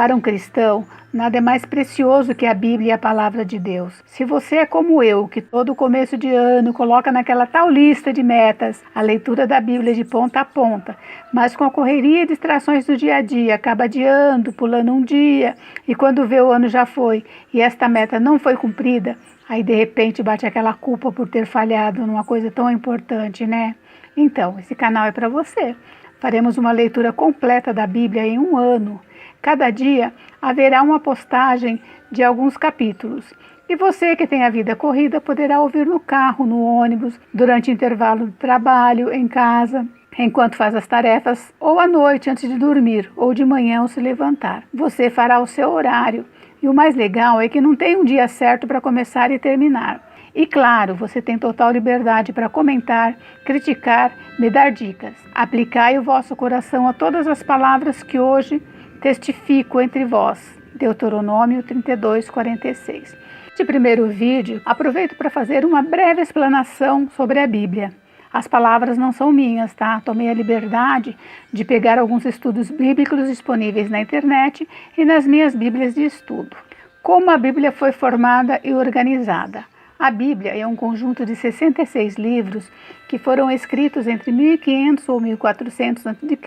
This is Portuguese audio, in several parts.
Para um cristão, nada é mais precioso que a Bíblia e a palavra de Deus. Se você é como eu, que todo começo de ano coloca naquela tal lista de metas a leitura da Bíblia de ponta a ponta, mas com a correria e distrações do dia a dia, acaba adiando, pulando um dia, e quando vê o ano já foi e esta meta não foi cumprida, aí de repente bate aquela culpa por ter falhado numa coisa tão importante, né? Então, esse canal é para você. Faremos uma leitura completa da Bíblia em um ano. Cada dia haverá uma postagem de alguns capítulos. E você que tem a vida corrida poderá ouvir no carro, no ônibus, durante o intervalo de trabalho, em casa, enquanto faz as tarefas, ou à noite antes de dormir, ou de manhã ao se levantar. Você fará o seu horário. E o mais legal é que não tem um dia certo para começar e terminar. E claro, você tem total liberdade para comentar, criticar, me dar dicas. Aplicai o vosso coração a todas as palavras que hoje testifico entre vós. Deuteronômio 32:46. Neste primeiro vídeo, aproveito para fazer uma breve explanação sobre a Bíblia. As palavras não são minhas, tá? Tomei a liberdade de pegar alguns estudos bíblicos disponíveis na internet e nas minhas Bíblias de estudo. Como a Bíblia foi formada e organizada? A Bíblia é um conjunto de 66 livros que foram escritos entre 1500 ou 1400 a.C.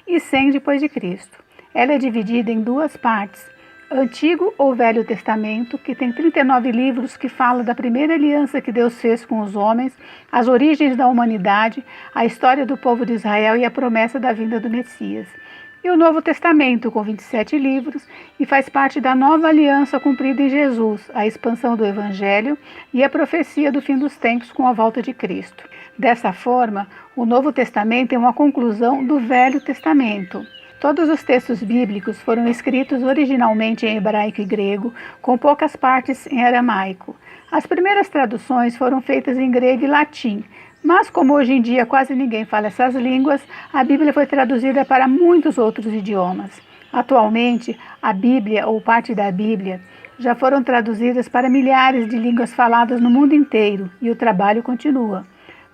e 100 depois de Cristo. Ela é dividida em duas partes, Antigo ou Velho Testamento, que tem 39 livros que falam da primeira aliança que Deus fez com os homens, as origens da humanidade, a história do povo de Israel e a promessa da vinda do Messias. E o Novo Testamento, com 27 livros, e faz parte da nova aliança cumprida em Jesus, a expansão do Evangelho e a profecia do fim dos tempos com a volta de Cristo. Dessa forma, o Novo Testamento é uma conclusão do Velho Testamento. Todos os textos bíblicos foram escritos originalmente em hebraico e grego, com poucas partes em aramaico. As primeiras traduções foram feitas em grego e latim, mas como hoje em dia quase ninguém fala essas línguas, a Bíblia foi traduzida para muitos outros idiomas. Atualmente, a Bíblia ou parte da Bíblia já foram traduzidas para milhares de línguas faladas no mundo inteiro e o trabalho continua.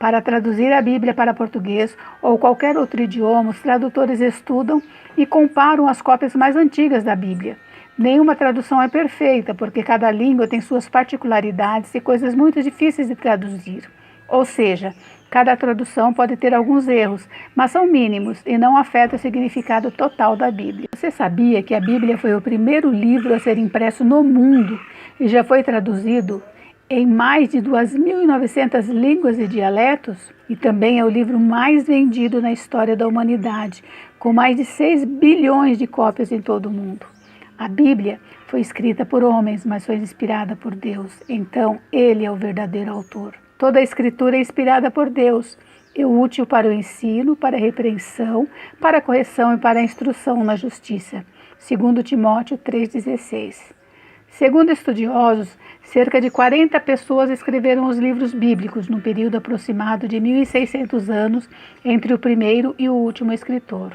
Para traduzir a Bíblia para português ou qualquer outro idioma, os tradutores estudam e comparam as cópias mais antigas da Bíblia. Nenhuma tradução é perfeita, porque cada língua tem suas particularidades e coisas muito difíceis de traduzir. Ou seja, cada tradução pode ter alguns erros, mas são mínimos e não afetam o significado total da Bíblia. Você sabia que a Bíblia foi o primeiro livro a ser impresso no mundo e já foi traduzido em mais de 2.900 línguas e dialetos? E também é o livro mais vendido na história da humanidade, com mais de 6 bilhões de cópias em todo o mundo. A Bíblia foi escrita por homens, mas foi inspirada por Deus. Então, Ele é o verdadeiro autor. Toda a Escritura é inspirada por Deus, é útil para o ensino, para a repreensão, para a correção e para a instrução na justiça. 2 Timóteo 3,16. Segundo estudiosos, cerca de 40 pessoas escreveram os livros bíblicos num período aproximado de 1.600 anos entre o primeiro e o último escritor.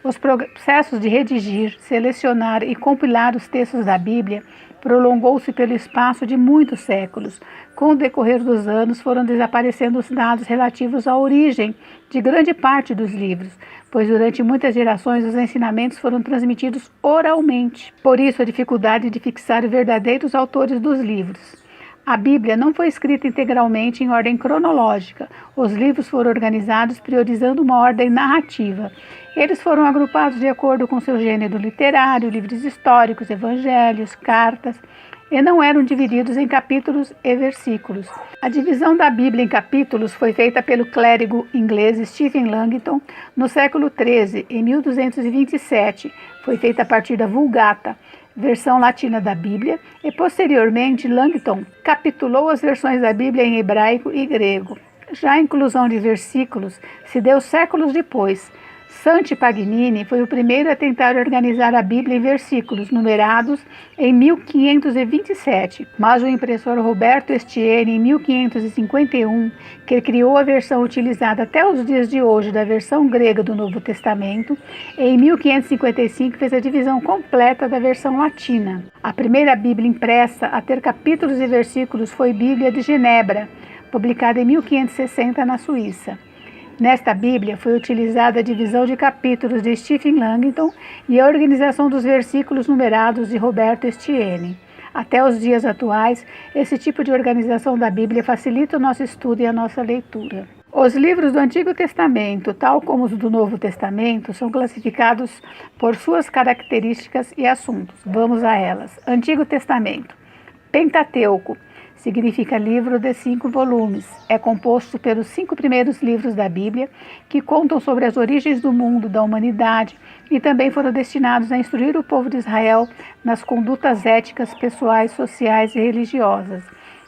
Os processos de redigir, selecionar e compilar os textos da Bíblia prolongou-se pelo espaço de muitos séculos. Com o decorrer dos anos, foram desaparecendo os dados relativos à origem de grande parte dos livros, pois durante muitas gerações os ensinamentos foram transmitidos oralmente. Por isso, a dificuldade de fixar verdadeiros autores dos livros. A Bíblia não foi escrita integralmente em ordem cronológica. Os livros foram organizados priorizando uma ordem narrativa. Eles foram agrupados de acordo com seu gênero literário, livros históricos, evangelhos, cartas, e não eram divididos em capítulos e versículos. A divisão da Bíblia em capítulos foi feita pelo clérigo inglês Stephen Langton no século XIII, em 1227. Foi feita a partir da Vulgata, versão latina da Bíblia, e posteriormente Langton capitulou as versões da Bíblia em hebraico e grego. Já a inclusão de versículos se deu séculos depois. Santi Paganini foi o primeiro a tentar organizar a Bíblia em versículos numerados em 1527, mas o impressor Roberto Estienne, em 1551, que criou a versão utilizada até os dias de hoje da versão grega do Novo Testamento, em 1555 fez a divisão completa da versão latina. A primeira Bíblia impressa a ter capítulos e versículos foi Bíblia de Genebra, publicada em 1560 na Suíça. Nesta Bíblia foi utilizada a divisão de capítulos de Stephen Langton e a organização dos versículos numerados de Roberto Estienne. Até os dias atuais, esse tipo de organização da Bíblia facilita o nosso estudo e a nossa leitura. Os livros do Antigo Testamento, tal como os do Novo Testamento, são classificados por suas características e assuntos. Vamos a elas. Antigo Testamento. Pentateuco significa livro de 5 volumes. É composto pelos 5 primeiros livros da Bíblia, que contam sobre as origens do mundo, da humanidade, e também foram destinados a instruir o povo de Israel nas condutas éticas, pessoais, sociais e religiosas.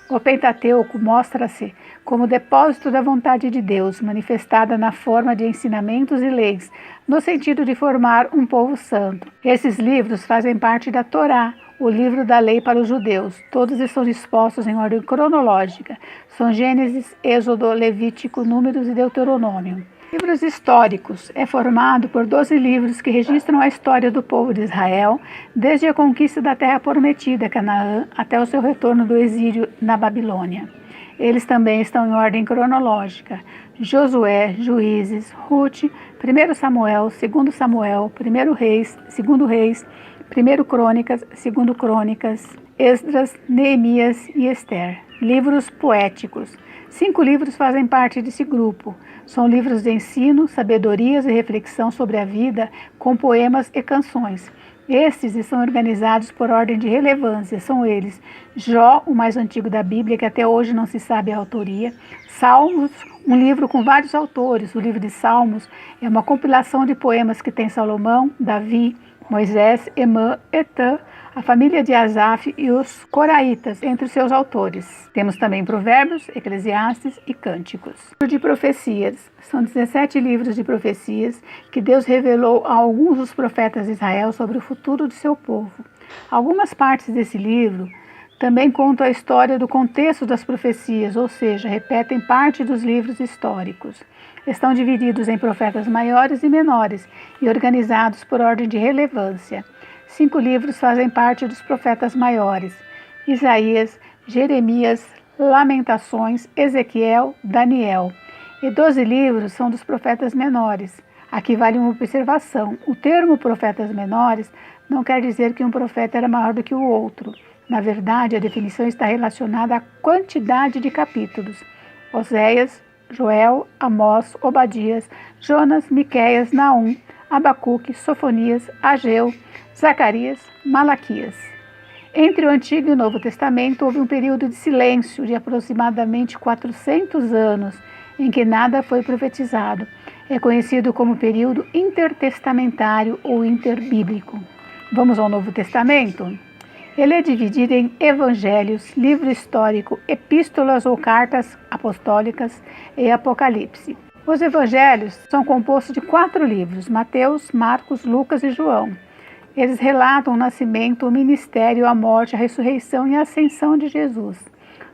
O Pentateuco mostra-se como depósito da vontade de Deus, manifestada na forma de ensinamentos e leis, no sentido de formar um povo santo. Esses livros fazem parte da Torá, o livro da lei para os judeus. Todos estão dispostos em ordem cronológica. São Gênesis, Êxodo, Levítico, Números e Deuteronômio. Livros históricos. É formado por 12 livros que registram a história do povo de Israel, desde a conquista da terra prometida, Canaã, até o seu retorno do exílio na Babilônia. Eles também estão em ordem cronológica: Josué, Juízes, Ruth, 1 Samuel, 2 Samuel, 1 Reis, 2 Reis, 1 Crônicas, 2 Crônicas, Esdras, Neemias e Esther. Livros poéticos. 5 livros fazem parte desse grupo. São livros de ensino, sabedorias e reflexão sobre a vida, com poemas e canções. Estes estão organizados por ordem de relevância. São eles: Jó, o mais antigo da Bíblia, que até hoje não se sabe a autoria; Salmos, um livro com vários autores. O livro de Salmos é uma compilação de poemas que tem Salomão, Davi, Moisés, Emã, Etã, a família de Asaf e os coraitas entre os seus autores. Temos também Provérbios, Eclesiastes e Cânticos. Livro de profecias. São 17 livros de profecias que Deus revelou a alguns dos profetas de Israel sobre o futuro de seu povo. Algumas partes desse livro também contam a história do contexto das profecias, ou seja, repetem parte dos livros históricos. Estão divididos em profetas maiores e menores e organizados por ordem de relevância. 5 livros fazem parte dos profetas maiores: Isaías, Jeremias, Lamentações, Ezequiel, Daniel. E 12 livros são dos profetas menores. Aqui vale uma observação: o termo profetas menores não quer dizer que um profeta era maior do que o outro. Na verdade, a definição está relacionada à quantidade de capítulos. Oséias, Joel, Amós, Obadias, Jonas, Miqueias, Naum, Abacuque, Sofonias, Ageu, Zacarias, Malaquias. Entre o Antigo e o Novo Testamento houve um período de silêncio de aproximadamente 400 anos, em que nada foi profetizado. É conhecido como período intertestamentário ou interbíblico. Vamos ao Novo Testamento? Ele é dividido em evangelhos, livro histórico, epístolas ou cartas apostólicas e Apocalipse. Os evangelhos são compostos de 4 livros: Mateus, Marcos, Lucas e João. Eles relatam o nascimento, o ministério, a morte, a ressurreição e a ascensão de Jesus.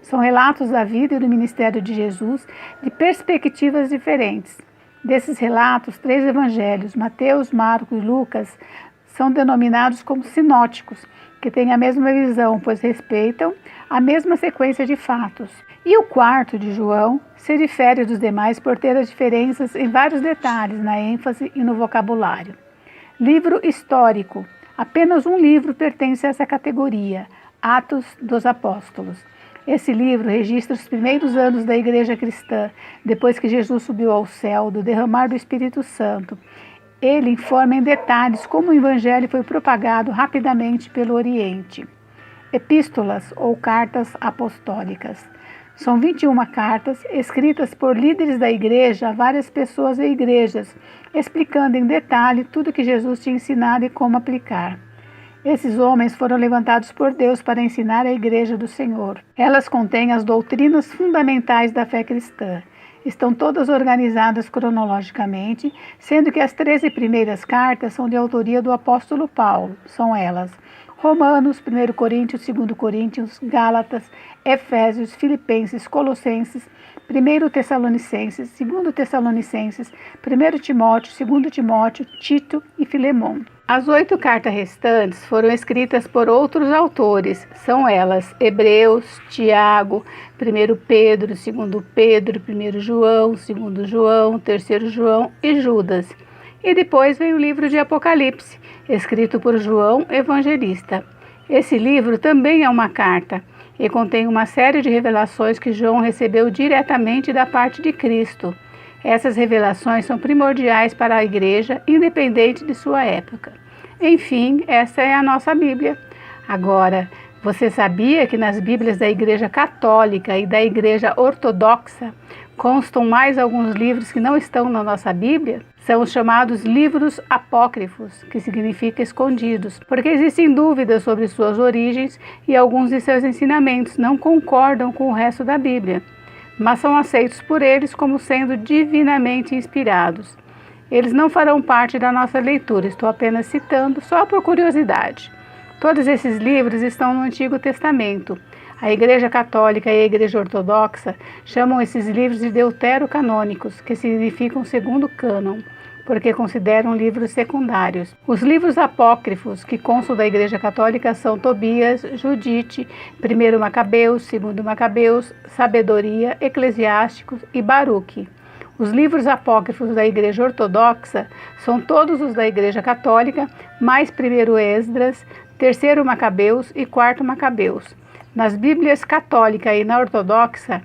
São relatos da vida e do ministério de Jesus de perspectivas diferentes. Desses relatos, 3 evangelhos, Mateus, Marcos e Lucas, são denominados como sinóticos, que têm a mesma visão, pois respeitam a mesma sequência de fatos. E o 4 de João se difere dos demais por ter as diferenças em vários detalhes, na ênfase e no vocabulário. Livro histórico. Apenas um livro pertence a essa categoria: Atos dos Apóstolos. Esse livro registra os primeiros anos da igreja cristã, depois que Jesus subiu ao céu, do derramar do Espírito Santo. Ele informa em detalhes como o evangelho foi propagado rapidamente pelo Oriente. Epístolas ou cartas apostólicas. São 21 cartas escritas por líderes da igreja a várias pessoas e igrejas, explicando em detalhe tudo que Jesus tinha ensinado e como aplicar. Esses homens foram levantados por Deus para ensinar a igreja do Senhor. Elas contêm as doutrinas fundamentais da fé cristã. Estão todas organizadas cronologicamente, sendo que as 13 primeiras cartas são de autoria do apóstolo Paulo. São elas: Romanos, 1 Coríntios, 2 Coríntios, Gálatas, Efésios, Filipenses, Colossenses, 1 Tessalonicenses, 2 Tessalonicenses, 1 Timóteo, 2 Timóteo, Tito e Filemon. As 8 cartas restantes foram escritas por outros autores. São elas Hebreus, Tiago, 1 Pedro, 2 Pedro, 1 João, 2 João, 3 João e Judas. E depois vem o livro de Apocalipse, escrito por João Evangelista. Esse livro também é uma carta e contém uma série de revelações que João recebeu diretamente da parte de Cristo. Essas revelações são primordiais para a igreja, independente de sua época. Enfim, essa é a nossa Bíblia. Agora, você sabia que nas Bíblias da Igreja Católica e da Igreja Ortodoxa constam mais alguns livros que não estão na nossa Bíblia? São os chamados livros apócrifos, que significa escondidos, porque existem dúvidas sobre suas origens e alguns de seus ensinamentos não concordam com o resto da Bíblia, mas são aceitos por eles como sendo divinamente inspirados. Eles não farão parte da nossa leitura, estou apenas citando só por curiosidade. Todos esses livros estão no Antigo Testamento. A Igreja Católica e a Igreja Ortodoxa chamam esses livros de deuterocanônicos, que significam segundo cânon, porque consideram livros secundários. Os livros apócrifos que constam da Igreja Católica são Tobias, Judite, 1 Macabeus, 2 Macabeus, Sabedoria, Eclesiásticos e Baruque. Os livros apócrifos da Igreja Ortodoxa são todos os da Igreja Católica, mais 1 Esdras, 3 Macabeus e 4 Macabeus. Nas Bíblias católica e na ortodoxa,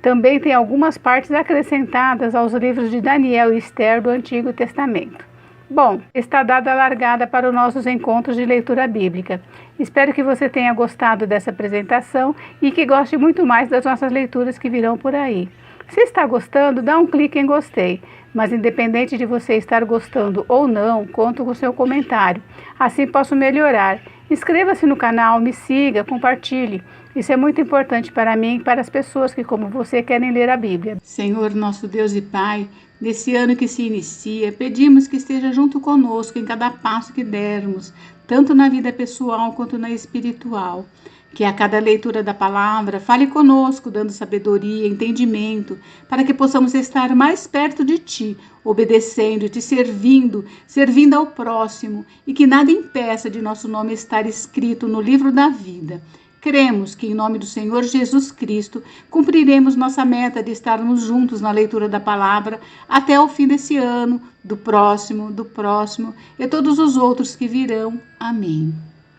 também tem algumas partes acrescentadas aos livros de Daniel e Esther do Antigo Testamento. Bom, está dada a largada para os nossos encontros de leitura bíblica. Espero que você tenha gostado dessa apresentação e que goste muito mais das nossas leituras que virão por aí. Se está gostando, dá um clique em gostei, mas independente de você estar gostando ou não, conto com o seu comentário. Assim posso melhorar. Inscreva-se no canal, me siga, compartilhe. Isso é muito importante para mim e para as pessoas que, como você, querem ler a Bíblia. Senhor, nosso Deus e Pai, nesse ano que se inicia, pedimos que esteja junto conosco em cada passo que dermos, tanto na vida pessoal quanto na espiritual. Que a cada leitura da palavra fale conosco, dando sabedoria, entendimento, para que possamos estar mais perto de Ti, obedecendo, Te servindo ao próximo, e que nada impeça de nosso nome estar escrito no livro da vida. Cremos que, em nome do Senhor Jesus Cristo, cumpriremos nossa meta de estarmos juntos na leitura da palavra até o fim desse ano, do próximo e todos os outros que virão. Amém.